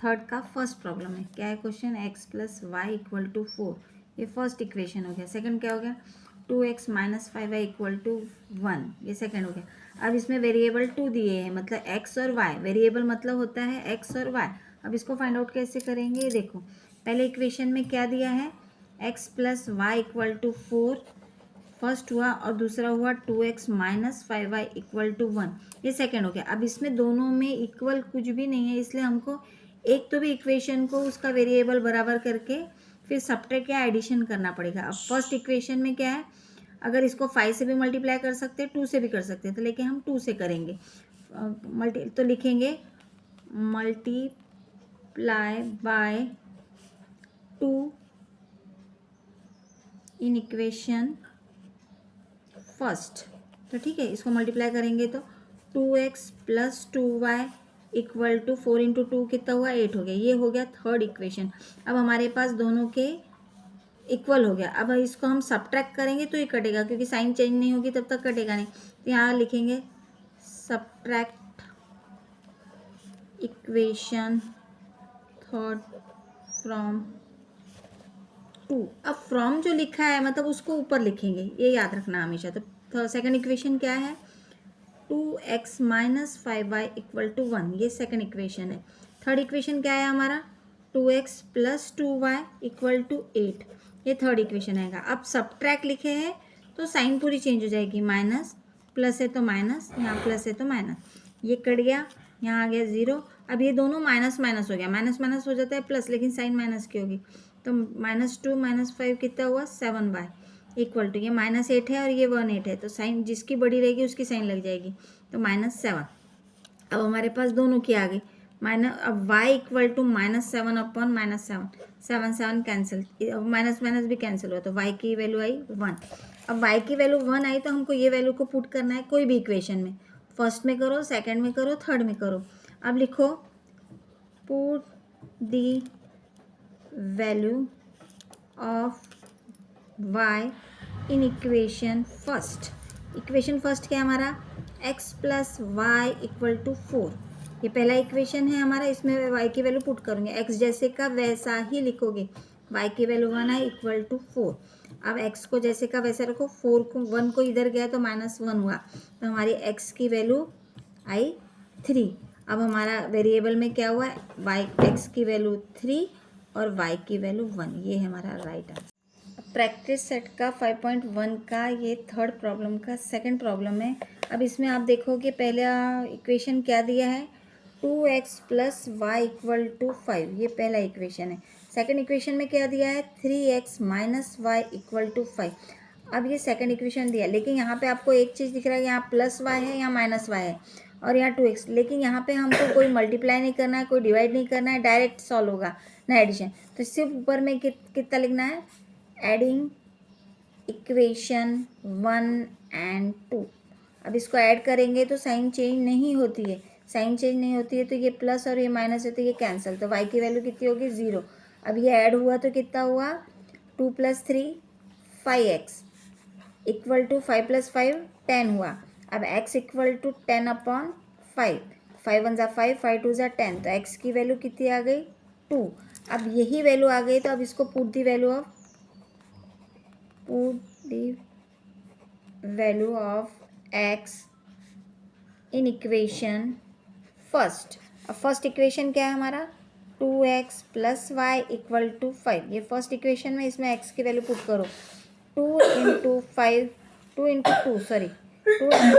Third का first problem है। क्या है question? x plus y equal to 4, ये फर्स्ट इक्वेशन हो गया। सेकंड क्या हो गया? 2x minus 5y equal to 1, ये सेकंड हो गया। अब इसमें वेरिएबल 2 दिए हैं, मतलब x और y। वेरिएबल मतलब होता है x और y। अब इसको फाइंड आउट कैसे करेंगे? देखो, पहले इक्वेशन में क्या दिया है? x plus y equal to 4 first हुआ, और दूसरा हुआ 2x minus 5y equal to 1, ये सेकेंड हो गया। अब इसमें दोनों में इक्वल कुछ भी नहीं है, इसलिए हमको एक तो भी इक्वेशन को उसका वेरिएबल बराबर करके फिर सब्ट्रैक्ट या एडिशन करना पड़ेगा। अब फर्स्ट इक्वेशन में क्या है? अगर इसको 5 से भी मल्टीप्लाई कर सकते हैं, 2 से भी कर सकते हैं, तो लेकिन हम 2 से करेंगे। तो लिखेंगे multiply by 2 in equation first. तो ठीक है, इसको मल्टीप्लाई करेंगे तो 2x plus 2y equal to 4 into 2 कितना हुआ? 8 हो गया। ये हो गया थर्ड इक्वेशन। अब हमारे पास दोनों के इक्वल हो गया। अब इसको हम सब्ट्रैक्ट करेंगे तो ये कटेगा, क्योंकि साइन चेंज नहीं होगी तब तक कटेगा नहीं। तो यहाँ लिखेंगे सब्ट्रैक्ट इक्वेशन थर्ड फ्रॉम 2। अब फ्रॉम जो लिखा है मतलब उसको ऊपर लिखेंगे, ये याद रखना हमेशा। तो सेकंड इक्वेशन क्या है? 2x minus 5y equal to 1, ये सेकंड इक्वेशन है। थर्ड इक्वेशन क्या है हमारा? 2x plus 2y equal to 8, ये थर्ड इक्वेशन आएगा। अब सब्ट्रैक्ट लिखे हैं तो साइन पूरी चेंज हो जाएगी, माइनस प्लस है तो माइनस, यहाँ प्लस है तो माइनस, ये कट गया, यहाँ आ गया 0। अब ये दोनों माइनस माइनस हो गया, माइनस माइनस हो जाता है प्लस, लेकिन साइन माइनस की होगी। तो -2 - 5 कितना हुआ? 7y इक्वल टू, ये -8 है और ये 1 8 है, तो साइन जिसकी बड़ी रहेगी उसकी साइन लग जाएगी, तो -7। अब हमारे पास दोनों की आ गई माइनस। अब y equal to -7 upon -7, 7 7 cancel, minus minus भी कैंसिल हुआ, तो y की वैल्यू आई 1। अब y की वैल्यू 1 आई तो हमको ये वैल्यू को पुट करना है कोई भी इक्वेशन में। फर्स्ट में करो, सेकेंड में करो, थर्ड में करो। अब लिखो put the value of y in equation first. Equation first क्या है हमारा? x plus y equal to 4, ये पहला इक्वेशन है हमारा। इसमें y की वैल्यू पुट करूँगी, x जैसे का वैसा ही लिखोगे। y की वैल्यू 1 है इक्वल टू 4। अब x को जैसे का वैसे रखो, 4 को 1 को इधर गया तो -1 हुआ, तो हमारी x की वैल्यू आई 3। अब हमारा वेरिएबल में क्या हुआ? x की वैल्यू 3 और y की वैल्यू 1, ये है हमारा राइट आंसर। प्रैक्टिस सेट का 5.1 का ये थर्ड प्रॉब्लम का सेकंड प्रॉब्लम है। अब इसमें आप देखोगे पहला इक्वेशन क्या दिया है? 2x plus y equal to 5, ये पहला इक्वेशन है। सेकंड इक्वेशन में क्या दिया है? 3x minus Y equal to 5। अब ये सेकंड इक्वेशन दिया, लेकिन यहाँ पे आपको एक चीज़ दिख रहा है, यहाँ प्लस वाई है, यहाँ माइनस वाई है, और यहाँ 2x। लेकिन यहाँ पे हमको कोई मल्टीप्लाई नहीं करना है, कोई डिवाइड नहीं करना है, डायरेक्ट सॉल्व होगा ना एडिशन। तो सिर्फ ऊपर में कितना लिखना है? Adding equation 1 and 2। अब इसको ऐड करेंगे तो साइन चेंज नहीं होती है, साइन चेंज नहीं होती है तो ये प्लस और ये माइनस है तो ये कैंसिल, तो y की वैल्यू कितनी होगी? 0। अब ये ऐड हुआ तो कितना हुआ? 2 + 3 5x इक्वल टू 5 + 5 10 हुआ। अब x इक्वल टू 10 अपॉन 5, 5 1 = 5, 5 2 = 10, तो x की वैल्यू कितनी आ गई? 2। अब यही वैल्यू आ गई, तो अब इसको put the value of x in equation first. अब फर्स्ट इक्वेशन क्या है हमारा? 2x plus y equal to 5, ये फर्स्ट इक्वेशन में, इसमें x की वैल्यू पुट करो। 2 into 5, 2 into 2 sorry 2 into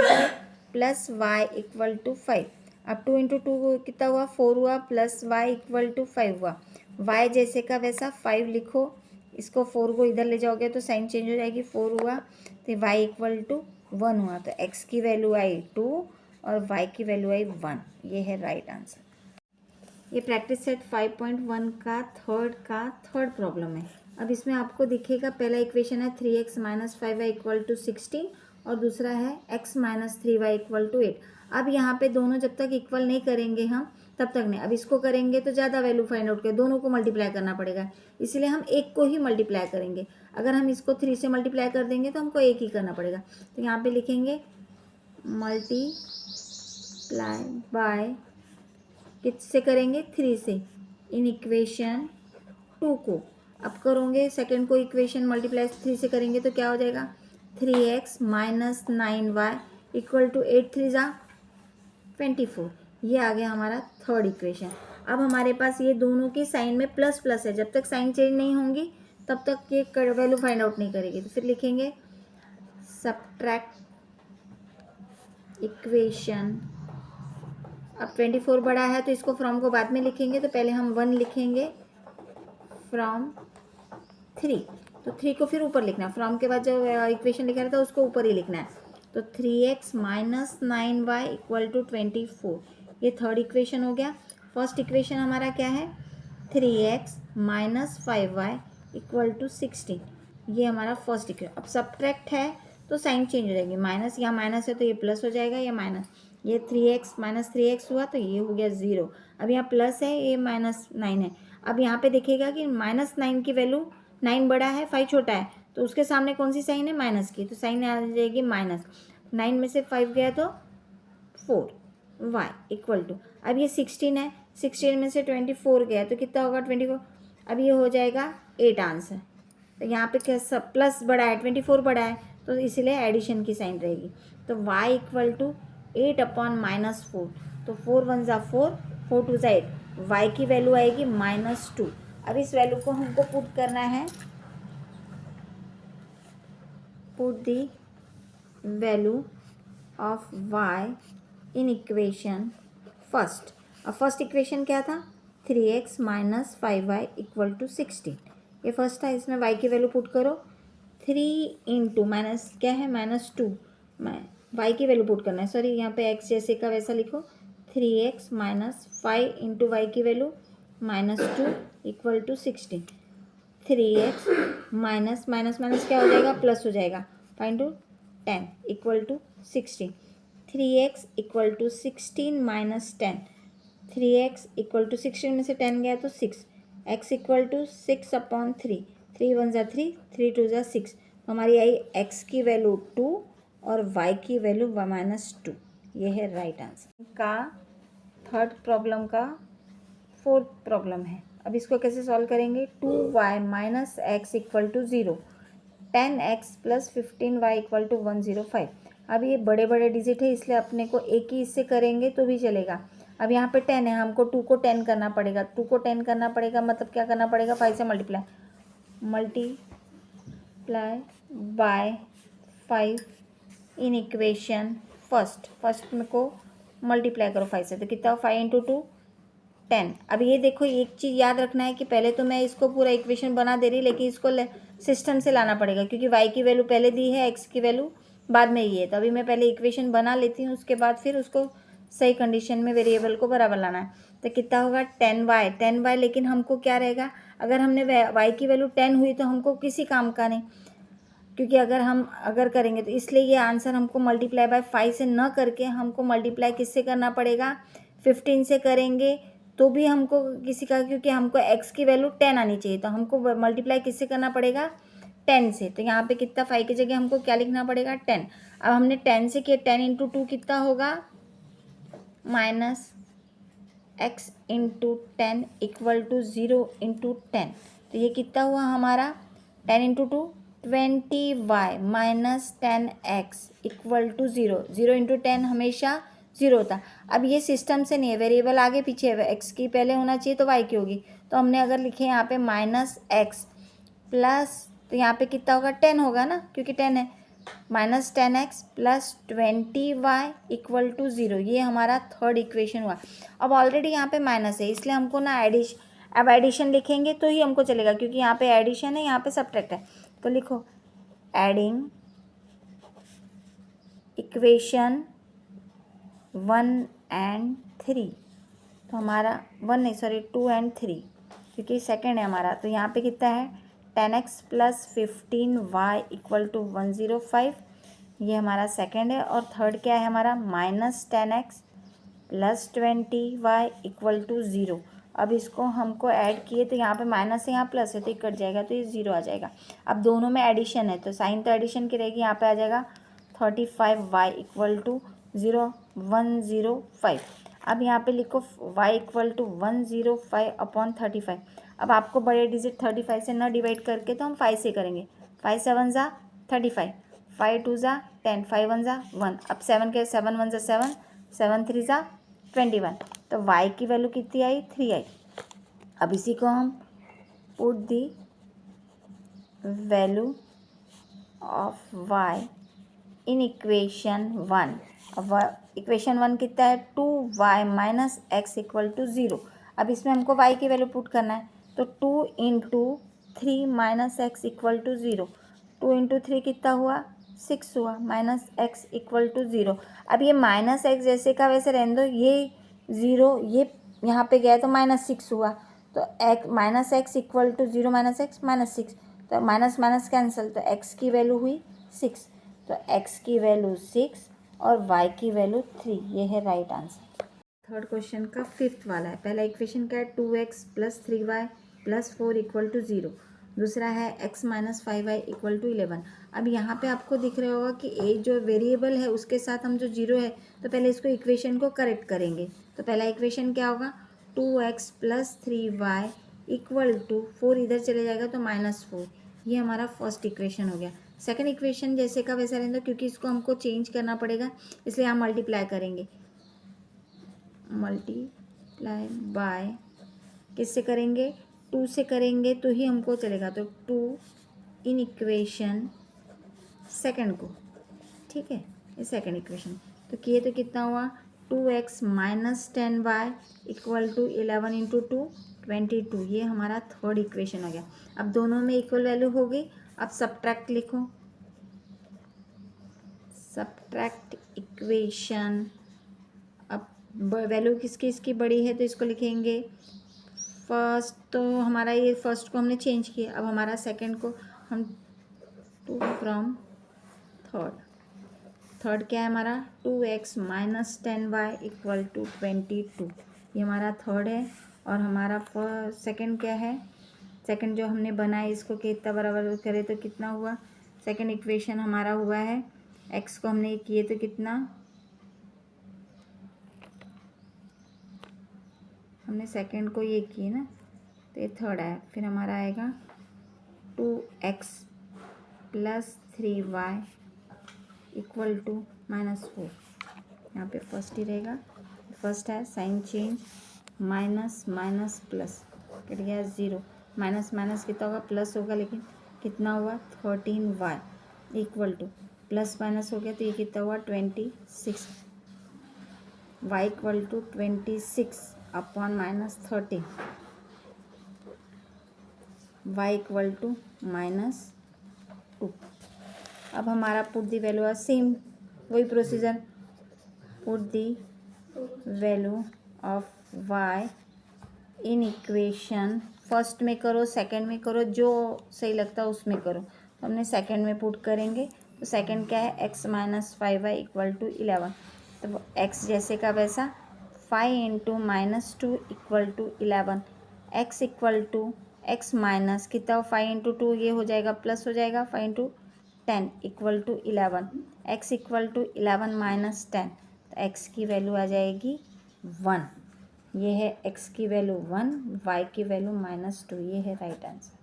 plus y equal to 5। अब 2 इंटू 2 कितना हुआ? 4 हुआ, प्लस वाई इक्वल टू 5 हुआ। y जैसे का वैसा 5 लिखो, इसको 4 को इधर ले जाओगे तो साइन चेंज हो जाएगी, 4 हुआ, तो y इक्वल टू 1 हुआ, तो x की वैल्यू आई 2 और y की वैल्यू आई 1, ये है राइट आंसर। ये प्रैक्टिस सेट 5.1 का थर्ड प्रॉब्लम है। अब इसमें आपको दिखेगा पहला इक्वेशन है 3x minus 5y equal to 16, और दूसरा है x minus 3y equal to 8। अब यहाँ पे दोनों जब तक इक्वल नहीं करेंगे हम तब तक नहीं। अब इसको करेंगे तो ज़्यादा वैल्यू फाइंड आउट करें, दोनों को मल्टीप्लाई करना पड़ेगा, इसलिए हम एक को ही मल्टीप्लाई करेंगे। अगर हम इसको 3 से मल्टीप्लाई कर देंगे तो हमको एक ही करना पड़ेगा। तो यहाँ पे लिखेंगे मल्टीप्लाई बाय, किससे करेंगे? 3 से, इन इक्वेशन 2 को अब करोगे, सेकेंड को इक्वेशन मल्टीप्लाई 3 से करेंगे तो क्या हो जाएगा, 3x minus 9y equal to 8 3 ज़ा 24। ये आ गया हमारा थर्ड इक्वेशन। अब हमारे पास ये दोनों की साइन में प्लस प्लस है, जब तक साइन चेंज नहीं होंगी तब तक ये वैल्यू फाइंड आउट नहीं करेगी। तो फिर लिखेंगे सब्ट्रैक्ट इक्वेशन। अब 24 बड़ा है तो इसको फ्रॉम को बाद में लिखेंगे, तो पहले हम 1 लिखेंगे फ्रॉम 3, तो 3 को फिर ऊपर लिखना है, फ्रॉम के बाद जो इक्वेशन लिखा रहता है उसको ऊपर ही लिखना है। तो 3x minus 9y equal to 24, ये थर्ड इक्वेशन हो गया। फर्स्ट इक्वेशन हमारा क्या है, 3x minus 5y equal to 16, ये हमारा फर्स्ट इक्वेशन। अब सब्ट्रैक्ट है तो साइन चेंज हो जाएगी, माइनस, यहाँ माइनस है तो ये प्लस हो जाएगा, या माइनस, ये 3x माइनस 3x हुआ तो ये हो गया 0। अब यहाँ प्लस है, ये माइनस 9 है। अब यहाँ पे देखिएगा कि माइनस 9 की वैल्यू, 9 बड़ा है 5 छोटा है, तो उसके सामने कौन सी साइन है, माइनस की, तो साइन आ जाएगी माइनस। 9 में से 5 गया तो 4y इक्वल टू, अब ये 16 है, 16 में से 24 गया तो कितना होगा 24, अब ये हो जाएगा 8 आंसर। तो यहाँ पे क्या, सब प्लस बड़ा है, 24 बड़ा है, तो इसलिए एडिशन की साइन रहेगी। तो y equal to 8 upon minus 4, तो 4 1 ज़ा 4, 4 2 ज़ा 8, y की वैल्यू आएगी -2। अब इस वैल्यू को हमको पुट करना है, put the value of y in equation first. अब फर्स्ट इक्वेशन क्या था, 3x minus 5y equal to 16, ये फर्स्ट था, इसमें y की वैल्यू पुट करो, 3 इंटू माइनस क्या है -2, y की वैल्यू पुट करना है, सॉरी यहाँ पे x जैसे का वैसा लिखो, 3x माइनस 5 इंटू वाई की value -2 equal to 16, 3x minus minus minus क्या हो जाएगा, प्लस हो जाएगा, 5 into 10 equal to 16, 3x equal to 16 minus 10, 3x equal to 16 में से 10 गया तो 6, x इक्वल टू 6 अपॉन 3, 3 1 ज़ा 3, 3 2 ज़ा 6, तो हमारी आई x की वैल्यू 2 और y की वैल्यू -2। ये है राइट आंसर का थर्ड प्रॉब्लम का फोर्थ प्रॉब्लम है। अब इसको कैसे सॉल्व करेंगे, 2y minus x equal to 0, 10x plus 15y equal to 105। अब ये बड़े बड़े डिजिट है इसलिए अपने को एक ही इससे करेंगे तो भी चलेगा। अब यहाँ पे 10 है, हमको 2 को 10 करना पड़ेगा, 2 को 10 करना पड़ेगा मतलब क्या करना पड़ेगा, 5 से multiply by 5 in equation first में को मल्टीप्लाई करो 5 से, तो कितना 5 इंटू 2 10। अब ये देखो एक चीज़ याद रखना है कि पहले तो मैं इसको पूरा इक्वेशन बना दे रही, लेकिन इसको सिस्टम से लाना पड़ेगा क्योंकि y की वैल्यू पहले दी है, x की वैल्यू बाद में ही है। तो अभी मैं पहले इक्वेशन बना लेती हूँ, उसके बाद फिर उसको सही कंडीशन में वेरिएबल को बराबर लाना है। तो कितना होगा 10y, लेकिन हमको क्या रहेगा, अगर हमने y की वैल्यू 10 हुई तो हमको किसी काम का नहीं, क्योंकि अगर करेंगे तो इसलिए ये आंसर हमको मल्टीप्लाई बाय 5 से न करके हमको मल्टीप्लाई किससे करना पड़ेगा, 15 से करेंगे तो भी हमको किसी का, क्योंकि हमको x की वैल्यू 10 आनी चाहिए, तो हमको मल्टीप्लाई किससे करना पड़ेगा 10 से। तो यहाँ पे कितना 5 की जगह हमको क्या लिखना पड़ेगा 10। अब हमने 10 से किया, 10 इंटू 2 कितना होगा -x into 10 equal to 0 into 10। तो ये कितना हुआ हमारा 10 into 2 20y minus 10x equal to 0, 0 into 10 हमेशा 0 होता। अब ये सिस्टम से नहीं है, वेरिएबल आगे पीछे है, x की पहले होना चाहिए तो y की होगी। तो हमने अगर लिखे यहाँ पे -x प्लस, तो यहाँ पे कितना होगा 10 होगा ना, क्योंकि 10 है, -10x plus 20y equal to 0, ये हमारा थर्ड इक्वेशन हुआ। अब ऑलरेडी यहाँ पे माइनस है इसलिए हमको ना अब एडिशन लिखेंगे तो ही हमको चलेगा, क्योंकि यहाँ पे एडिशन है, यहाँ पे सब्ट्रैक्ट है। तो लिखो एडिंग इक्वेशन 1 एंड 3, तो हमारा 2 एंड 3, क्योंकि सेकंड है हमारा। तो यहाँ पे कितना है 10x plus 15y equal to 105, ये हमारा सेकंड है। और थर्ड क्या है हमारा -10x plus 20y equal to 0। अब इसको हमको ऐड किए तो यहाँ पे माइनस है, यहाँ प्लस है, तो ये कट जाएगा तो ये 0 आ जाएगा। अब दोनों में एडिशन है तो साइन तो एडिशन की रहेगी, यहाँ पे आ जाएगा 35y इक्वल टू 0 105। अब यहाँ पे लिखो y इक्वल टू 105/35। अब आपको बड़े डिजिट 35 से ना डिवाइड करके तो हम 5 से करेंगे। 5 7 ज़ा 35, 5 2 ज़ा 10, 5 1 ज़ा 1। अब 7 के 7 1 ज़ा 7, 7 3 ज़ा 21। तो y की वैल्यू कितनी आई? 3 आई। अब इसी को हम put the value of y in equation 1। अब इक्वेशन 1 कितना है? 2y minus x equal to 0। अब इसमें हमको y की वैल्यू पुट करना है, तो 2 into 3 minus x equal to 0। 2 into 3 कितना हुआ? 6 हुआ, माइनस एक्स इक्वल टू 0। अब ये माइनस एक्स जैसे का वैसे रहने दो, ये 0 ये यहाँ पे गया तो माइनस 6 हुआ, तो x minus x equal to 0 minus x minus 6, तो माइनस माइनस कैंसिल, तो एक्स की वैल्यू हुई 6। तो x की वैल्यू 6 और y की वैल्यू 3। ये है राइट आंसर। थर्ड क्वेश्चन का फिफ्थ वाला है। पहला इक्वेशन क्या है? 2x plus 3y plus 4 equal to 0। दूसरा है x minus 5y equal to 11। अब यहाँ पे आपको दिख रहा होगा कि एक जो वेरिएबल है उसके साथ हम जो 0 है, तो पहले इसको इक्वेशन को करेक्ट करेंगे। तो पहला इक्वेशन क्या होगा? 2x plus 3y equal to 4 इधर चले जाएगा तो -4। ये हमारा फर्स्ट इक्वेशन हो गया। सेकंड इक्वेशन जैसे का वैसा रहेगा, क्योंकि इसको हमको चेंज करना पड़ेगा इसलिए हम मल्टीप्लाई करेंगे। मल्टीप्लाई बाय किससे करेंगे? 2 से करेंगे तो ही हमको चलेगा, तो 2 इन इक्वेशन सेकंड को, ठीक है, ये सेकंड इक्वेशन। तो किए तो कितना हुआ? 2x minus 10y equal to 11 into 2 22। ये हमारा थर्ड इक्वेशन हो गया। अब दोनों में इक्वल वैल्यू हो गई। अब सब्ट्रैक्ट लिखो, सब्ट्रैक्ट इक्वेशन। अब वैल्यू किसकी इसकी बड़ी है तो इसको लिखेंगे फर्स्ट। तो हमारा ये फर्स्ट को हमने चेंज किया, अब हमारा सेकंड को हम 2 फ्रॉम थर्ड। थर्ड क्या है हमारा? 2x minus 10y equal to 22। ये हमारा थर्ड है। और हमारा सेकंड क्या है? सेकंड जो हमने बनाया इसको कितना बराबर करे तो कितना हुआ? सेकंड इक्वेशन हमारा हुआ है, x को हमने किए तो कितना, हमने सेकंड को ये किए ना, तो ये थर्ड आया। फिर हमारा आएगा 2x plus 3y equal to -4। यहाँ पे फर्स्ट ही रहेगा, फर्स्ट है sign change, minus minus plus, cut गया 0। माइनस माइनस कितना होगा? प्लस होगा, लेकिन कितना हुआ? 13y equal to, plus minus हो गया तो ये कितना हुआ? 26। y equal to 26 upon -13, y equal to -2। अब हमारा पुट दी वैल्यू है सेम, वही procedure, put the value of y in equation first में करो, सेकंड में करो, जो सही लगता है उसमें करो। तो हमने सेकंड में पुट करेंगे, तो सेकंड क्या है? x minus 5y equal to 11। तो x जैसे का वैसा, 5 into -2 equal to 11। x equal to x minus कितना? 5 इंटू 2 ये हो जाएगा, प्लस हो जाएगा, 5 into 10 equal to 11। x equal to 11 minus 10, तो x की वैल्यू आ जाएगी 1। ये है x की वैल्यू 1, y की वैल्यू -2। ये है right answer.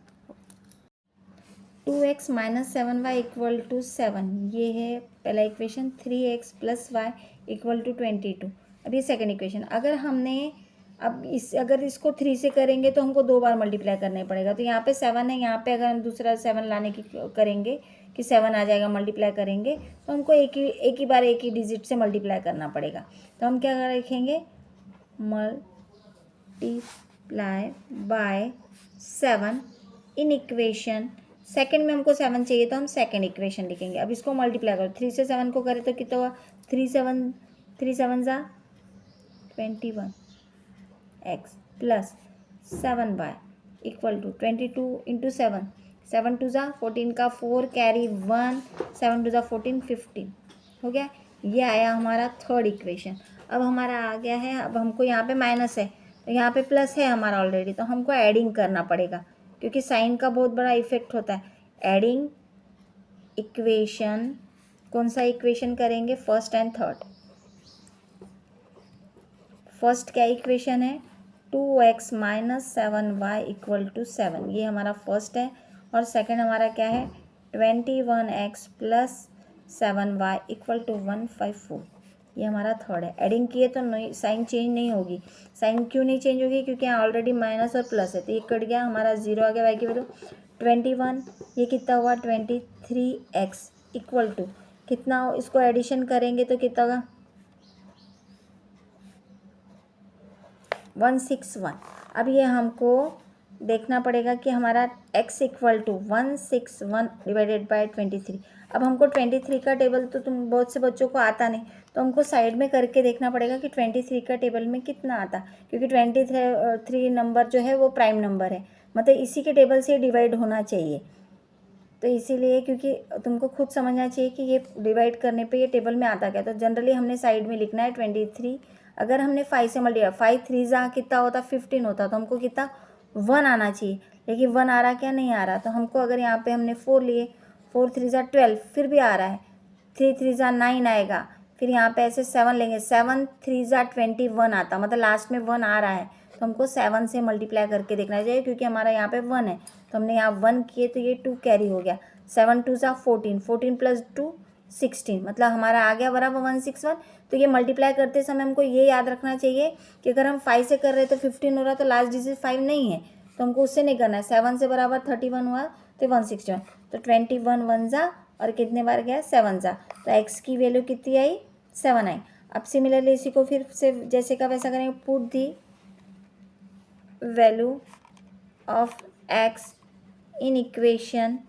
2x minus 7y equal to 7। ये है पहला equation. 3x plus y equal to 22। अब ये सेकंड इक्वेशन। अगर हमने अगर इसको 3 से करेंगे तो हमको 2 बार मल्टीप्लाई करना पड़ेगा। तो यहाँ पे 7 है, यहाँ पे अगर हम दूसरा 7 लाने की करेंगे कि 7 आ जाएगा, मल्टीप्लाई करेंगे तो हमको एक ही बार एक ही डिजिट से मल्टीप्लाई करना पड़ेगा। तो हम क्या लिखेंगे? Multiply by 7 in equation second में हमको 7 चाहिए तो हम सेकंड इक्वेशन लिखेंगे। अब इसको मल्टीप्लाई करो, 3 से 7 को करें तो कितना हुआ? 3 7 ज़ा 21 x plus 7y equal to 22 into 7, 7 2 ज़ा 14 का 4 कैरी 1, 7 2 ज़ा 14, 15 हो गया। ये आया हमारा थर्ड इक्वेशन। अब हमारा आ गया है, अब हमको यहाँ पे माइनस है तो यहाँ पे प्लस है हमारा ऑलरेडी, तो हमको एडिंग करना पड़ेगा क्योंकि साइन का बहुत बड़ा इफेक्ट होता है। एडिंग इक्वेशन, कौन सा इक्वेशन करेंगे? First and third. फर्स्ट क्या इक्वेशन है, 2x minus 7y equal to 7, ये हमारा फर्स्ट है। और सेकंड हमारा क्या है, 21x plus 7y equal to 154, ये हमारा थर्ड है। एडिंग किए तो नहीं, साइन चेंज नहीं होगी। साइन क्यों नहीं चेंज होगी, क्योंकि यहाँ ऑलरेडी माइनस और प्लस है, तो ये कट गया, हमारा 0 आ गया। वाई की वैल्यू 21, ये कितना हुआ 23x इक्वल टू कितना हो, इसको एडिशन करेंगे तो कितना होगा 161। अब ये हमको देखना पड़ेगा कि हमारा x equal to 161 divided by 23। अब हमको 23 का टेबल तो तुम बहुत से बच्चों को आता नहीं, तो हमको साइड में करके देखना पड़ेगा कि 23 का टेबल में कितना आता, क्योंकि 23 नंबर जो है वो प्राइम नंबर है, मतलब इसी के टेबल से डिवाइड होना चाहिए। तो इसीलिए, क्योंकि तुमको खुद समझना चाहिए कि ये डिवाइड करने पे ये टेबल में आता क्या, तो जनरली हमने साइड में लिखना है 23। अगर हमने 5 से मल्टीप्लाई, 5 3 जा कितना होता 15 होता, तो हमको कितना 1 आना चाहिए, लेकिन 1 आ रहा क्या, नहीं आ रहा। तो हमको अगर यहाँ पे हमने 4 लिए, 4 3 जा 12, फिर भी आ रहा है, 3 3 जा 9 आएगा, फिर यहाँ पे ऐसे 7 लेंगे, 7 3 जा 21 आता, मतलब लास्ट में 1 आ रहा है, तो हमको 7 से मल्टीप्लाई करके देखना चाहिए, क्योंकि हमारा यहाँ पे 1 है, तो हमने यहाँ 1 किए तो ये 2 कैरी हो गया। 7 2 जा 14, 14 प्लस 2 16, मतलब हमारा आ गया बराबर 161। तो ये मल्टीप्लाई करते समय हमको ये याद रखना चाहिए कि अगर हम 5 से कर रहे तो 15 हो रहा, तो लास्ट डिजिट 5 नहीं है, तो हमको उससे नहीं करना है। 7 से बराबर 31 हुआ तो 161, तो 21 1 जा और कितने बार गया 7 जा, तो x की वैल्यू कितनी आई 7 आई। अब सिमिलरली इसी को फिर से जैसे का वैसा करेंगे, put the value of x in equation,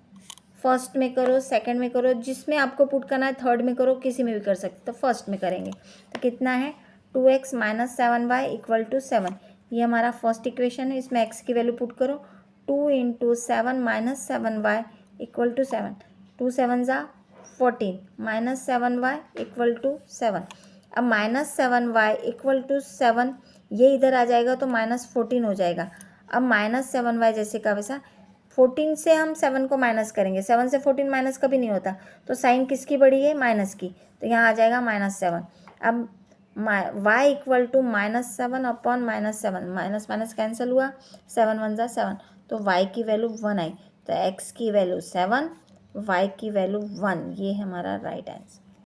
first में करो, सेकंड में करो, जिसमें आपको पुट करना है, थर्ड में करो, किसी में भी कर सकते, तो फर्स्ट में करेंगे। तो कितना है 2x minus 7y equal to 7, ये हमारा फर्स्ट इक्वेशन है। इसमें x की वैल्यू पुट करो, 2 into 7 minus 7y equal to 7, 2 7 जा 14 माइनस 7y इक्वल टू 7। अब माइनस 7y इक्वल टू 7, ये इधर आ जाएगा तो माइनस 14 हो जाएगा। अब माइनस 7y जैसे का वैसा, 14 से हम 7 को माइनस करेंगे, 7 से 14 माइनस कभी नहीं होता, तो साइन किसकी बड़ी है, माइनस की, तो यहाँ आ जाएगा -7। अब y equal to -7 upon -7, minus minus cancel हुआ, 7 1 जा 7, तो y की वैल्यू 1 आई, तो x की वैल्यू 7, y की वैल्यू 1, ये हमारा राइट आंसर।